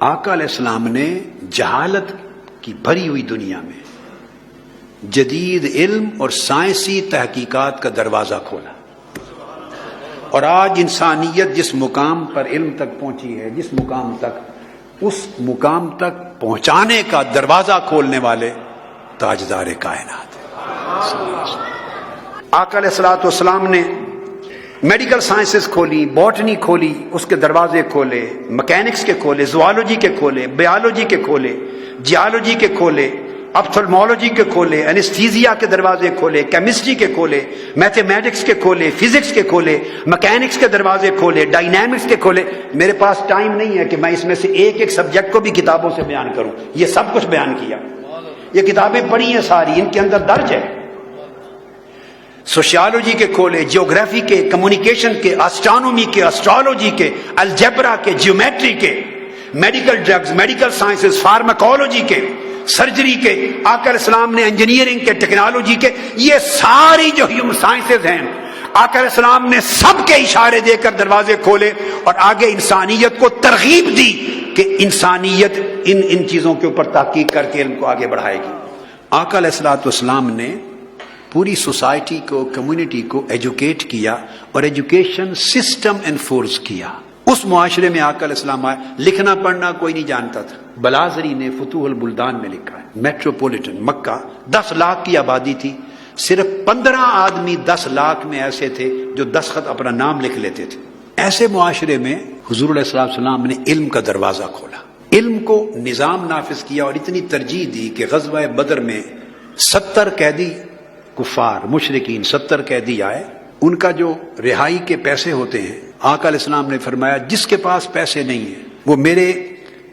آقا علیہ السلام نے جہالت کی بھری ہوئی دنیا میں جدید علم اور سائنسی تحقیقات کا دروازہ کھولا، اور آج انسانیت جس مقام پر علم تک پہنچی ہے، جس مقام تک، اس مقام تک پہنچانے کا دروازہ کھولنے والے تاجدار کائنات ہیں۔ آقا علیہ السلام نے میڈیکل سائنسز کھولی، باٹنی کھولی، اس کے دروازے کھولے، مکینکس کے کھولے، زوالوجی کے کھولے، بیالوجی کے کھولے، جیالوجی کے کھولے، اپتھلمولوجی کے کھولے، انیستھیزیا کے دروازے کھولے، کیمسٹری کے کھولے، میتھمیٹکس کے کھولے، فزکس کے کھولے، مکینکس کے دروازے کھولے، ڈائنامکس کے کھولے۔ میرے پاس ٹائم نہیں ہے کہ میں اس میں سے ایک ایک سبجیکٹ کو بھی کتابوں سے بیان کروں، یہ سب کچھ بیان کیا، یہ کتابیں پڑھی ہیں ساری، ان کے اندر درج ہے۔ سوشیالوجی کے کھولے، جیوگرافی کے، کمیونیکیشن کے، اسٹرانومی کے، اسٹرالوجی کے، الجبرا کے، جیومیٹری کے، medical drugs, medical sciences, pharmacology کے، سرجری کے، آقا علیہ السلام نے انجینئرنگ کے، ٹیکنالوجی کے، یہ ساری جو ہیومن سائنسز ہیں، آقا علیہ السلام نے سب کے اشارے دے کر دروازے کھولے اور آگے انسانیت کو ترغیب دی کہ انسانیت ان چیزوں کے اوپر تحقیق کر کے علم کو آگے بڑھائے گی۔ آقا علیہ السلام نے پوری سوسائٹی کو، کمیونٹی کو ایجوکیٹ کیا اور ایجوکیشن سسٹم انفورس کیا۔ اس معاشرے میں آقا علیہ السلام آئے، لکھنا پڑھنا کوئی نہیں جانتا تھا۔ بلازری نے فتوح البلدان میں لکھا ہے، میٹروپولیٹن مکہ 10 لاکھ کی آبادی تھی، صرف 15 آدمی 10 لاکھ میں ایسے تھے جو دستخط اپنا نام لکھ لیتے تھے۔ ایسے معاشرے میں حضور علیہ السلام نے علم کا دروازہ کھولا، علم کو نظام نافذ کیا اور اتنی ترجیح دی کہ غزوہ بدر میں 70 قیدی کفار مشرکین 70 قیدی آئے، ان کا جو رہائی کے پیسے ہوتے ہیں، آقا علیہ السلام نے فرمایا جس کے پاس پیسے نہیں ہیں وہ میرے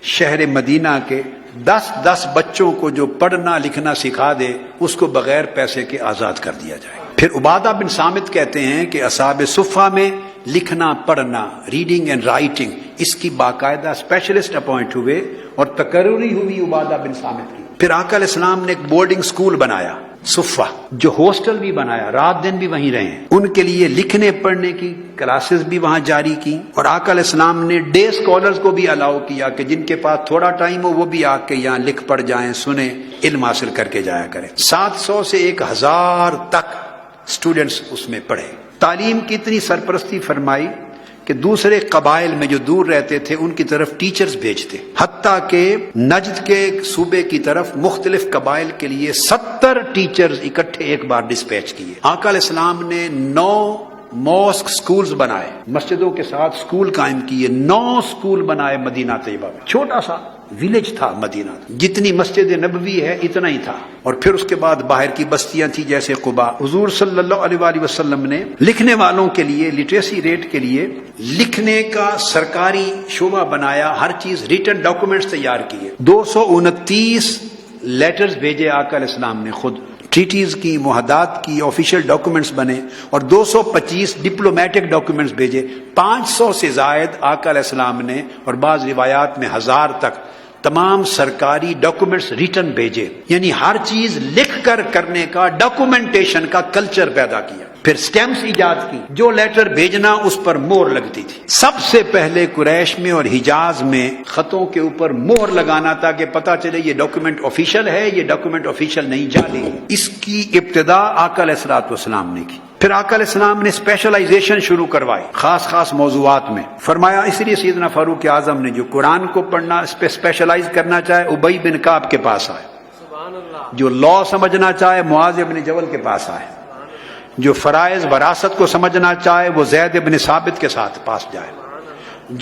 شہر مدینہ کے 10 بچوں کو جو پڑھنا لکھنا سکھا دے اس کو بغیر پیسے کے آزاد کر دیا جائے۔ پھر عبادہ بن صامت کہتے ہیں کہ اصحاب صفہ میں لکھنا پڑھنا، ریڈنگ اینڈ رائٹنگ، اس کی باقاعدہ اسپیشلسٹ اپوائنٹ ہوئے اور تقرری ہوئی عبادہ بن صامت کی۔ پھر آقا علیہ السلام نے ایک بورڈنگ سکول بنایا صفہ، جو ہاسٹل بھی بنایا، رات دن بھی وہیں رہے، ان کے لیے لکھنے پڑھنے کی کلاسز بھی وہاں جاری کی، اور آقا علیہ السلام نے ڈے اسکالرز کو بھی الاؤ کیا کہ جن کے پاس تھوڑا ٹائم ہو وہ بھی آ کے یہاں لکھ پڑھ جائیں، سنیں، علم حاصل کر کے جایا کریں۔ 700 سے 1000 تک اسٹوڈنٹس اس میں پڑھے۔ تعلیم کی اتنی سرپرستی فرمائی کہ دوسرے قبائل میں جو دور رہتے تھے ان کی طرف ٹیچرز بھیجتے، حتیٰ کہ نجد کے صوبے کی طرف مختلف قبائل کے لیے 70 ٹیچرز اکٹھے ایک بار ڈسپیچ کیے۔ آقا علیہ السلام نے 9 ماسک سکولز بنائے، مسجدوں کے ساتھ سکول قائم کیے، 9 سکول بنائے مدینہ طیبہ میں۔ چھوٹا سا ویلیج تھا مدینہ، جتنی مسجد نبوی ہے اتنا ہی تھا، اور پھر اس کے بعد باہر کی بستیاں تھیں جیسے قباء۔ حضور صلی اللہ علیہ وسلم نے لکھنے والوں کے لیے، لٹریسی ریٹ کے لیے لکھنے کا سرکاری شعبہ بنایا، ہر چیز ریٹن ڈاکومنٹس تیار کیے۔ 229 لیٹرز بھیجے آقا علیہ السلام نے خود، ٹریٹیز کی، معاہدات کی، آفیشیل ڈاکومنٹس بنے، اور 225 ڈپلومیٹک ڈاکومنٹس بھیجے۔ 500 سے زائد آقا علیہ السلام نے، اور بعض روایات میں 1000 تک تمام سرکاری ڈاکومنٹس ریٹن بھیجے، یعنی ہر چیز لکھ کر کرنے کا، ڈاکومنٹیشن کا کلچر پیدا کیا۔ پھر سٹیمپس ایجاد کی، جو لیٹر بھیجنا اس پر مہر لگتی تھی۔ سب سے پہلے قریش میں اور حجاز میں خطوں کے اوپر مہر لگانا تھا کہ پتہ چلے یہ ڈاکومنٹ آفیشیل ہے، یہ ڈاکومنٹ آفیشیل نہیں، جعلی۔ اس کی ابتدا آقا علیہ السلام نے کی۔ پھر آقا علیہ السلام نے اسپیشلائزیشن شروع کروائی خاص موضوعات میں، فرمایا اس لیے سیدنا فاروق اعظم نے جو قرآن کو پڑھنا اسپیشلائز کرنا چاہے ابی بن کعب کے پاس آئے، جو لا سمجھنا چاہے معاذ بن جبل کے پاس آئے، جو فرائض وراثت کو سمجھنا چاہے وہ زید بن ثابت کے ساتھ پاس جائے،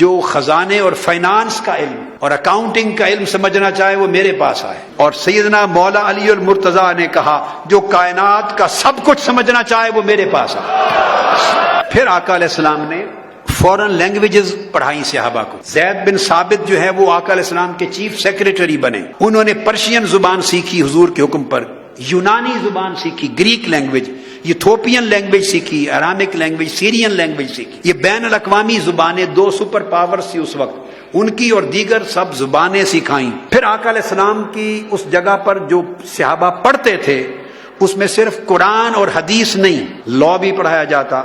جو خزانے اور فائنانس کا علم اور اکاؤنٹنگ کا علم سمجھنا چاہے وہ میرے پاس آئے۔ اور سیدنا مولا علی المرتضیٰ نے کہا جو کائنات کا سب کچھ سمجھنا چاہے وہ میرے پاس آئے۔ پھر آقا علیہ السلام نے فورن لینگویجز پڑھائی صحابہ کو۔ زید بن ثابت جو ہے وہ آقا علیہ السلام کے چیف سیکریٹری بنے، انہوں نے پرشین زبان سیکھی حضور کے حکم پر، یونانی زبان سیکھی، گریک لینگویج، یوتھوپین لینگویج سیکھی، ارامک لینگویج، سیرین لینگویج سیکھی۔ یہ بین الاقوامی زبانیں 2 سپر پاورز تھی اس وقت، ان کی اور دیگر سب زبانیں سکھائیں۔ پھر آقا علیہ السلام کی اس جگہ پر جو صحابہ پڑھتے تھے اس میں صرف قرآن اور حدیث نہیں، لا بھی پڑھایا جاتا،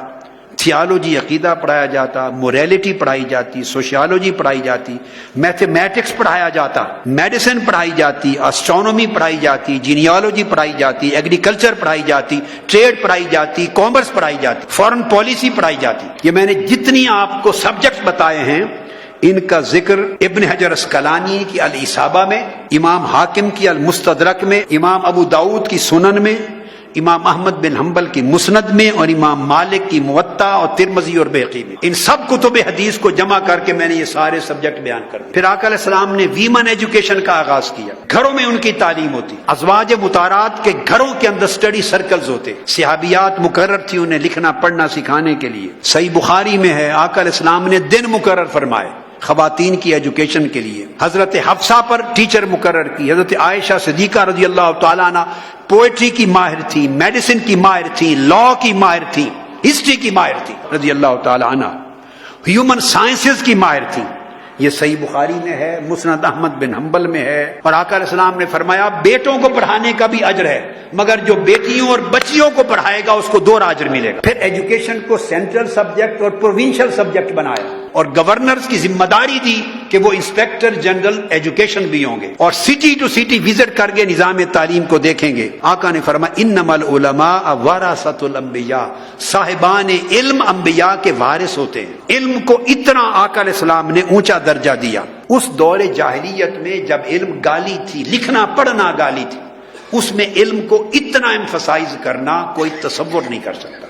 تھیالوجی عقیدہ پڑھایا جاتا، موریلٹی پڑھائی جاتی، سوشیالوجی پڑھائی جاتی، میتھمیٹکس پڑھایا جاتا، میڈیسن پڑھائی جاتی، اسٹرونومی پڑھائی جاتی، جینیالوجی پڑھائی جاتی، ایگریکلچر پڑھائی جاتی، ٹریڈ پڑھائی جاتی، کامرس پڑھائی جاتی، فارن پالیسی پڑھائی جاتی۔ یہ میں نے جتنی آپ کو سبجیکٹ بتائے ہیں ان کا ذکر ابن حجر اسقلانی کی الاصابہ میں، امام حاکم کی المستدرک میں، امام ابو داؤد کی سنن میں، امام احمد بن حنبل کی مسند میں، اور امام مالک کی موطا اور ترمذی اور بہقی میں، ان سب کتب حدیث کو جمع کر کے میں نے یہ سارے سبجیکٹ بیان کر دیے۔ پھر آقا علیہ السلام نے ویمن ایجوکیشن کا آغاز کیا، گھروں میں ان کی تعلیم ہوتی، ازواج مطہرات کے گھروں کے اندر اسٹڈی سرکلز ہوتے، صحابیات مقرر تھی انہیں لکھنا پڑھنا سکھانے کے لیے۔ صحیح بخاری میں ہے آقا علیہ السلام نے دن مقرر فرمائے خواتین کی ایجوکیشن کے لیے، حضرت حفصہ پر ٹیچر مقرر کی، حضرت عائشہ صدیقہ رضی اللہ تعالیٰ عنہ پوئٹری کی ماہر تھی، میڈیسن کی ماہر تھی، لا کی ماہر تھی، ہسٹری کی ماہر تھی رضی اللہ تعالیٰ عنہ، ہیومن سائنسز کی ماہر تھی۔ یہ صحیح بخاری میں ہے، مسند احمد بن حنبل میں ہے۔ اور آقا علیہ السلام نے فرمایا بیٹوں کو پڑھانے کا بھی اجر ہے، مگر جو بیٹیوں اور بچیوں کو پڑھائے گا اس کو 2 اجر ملے گا۔ پھر ایجوکیشن کو سینٹرل سبجیکٹ اور پروونشل سبجیکٹ بنایا، اور گورنرز کی ذمہ داری دی کہ وہ انسپیکٹر جنرل ایجوکیشن بھی ہوں گے، اور سٹی ٹو سٹی وزٹ کر کے نظام تعلیم کو دیکھیں گے۔ آقا نے فرمایا انما العلماء ورثۃ الانبیاء، صاحبان علم انبیاء کے وارث ہوتے ہیں۔ علم کو اتنا آقا علیہ السلام نے اونچا درجہ دیا۔ اس دور جاہلیت میں جب علم گالی تھی، لکھنا پڑھنا گالی تھی، اس میں علم کو اتنا ایمفسائز کرنا کوئی تصور نہیں کر سکتا۔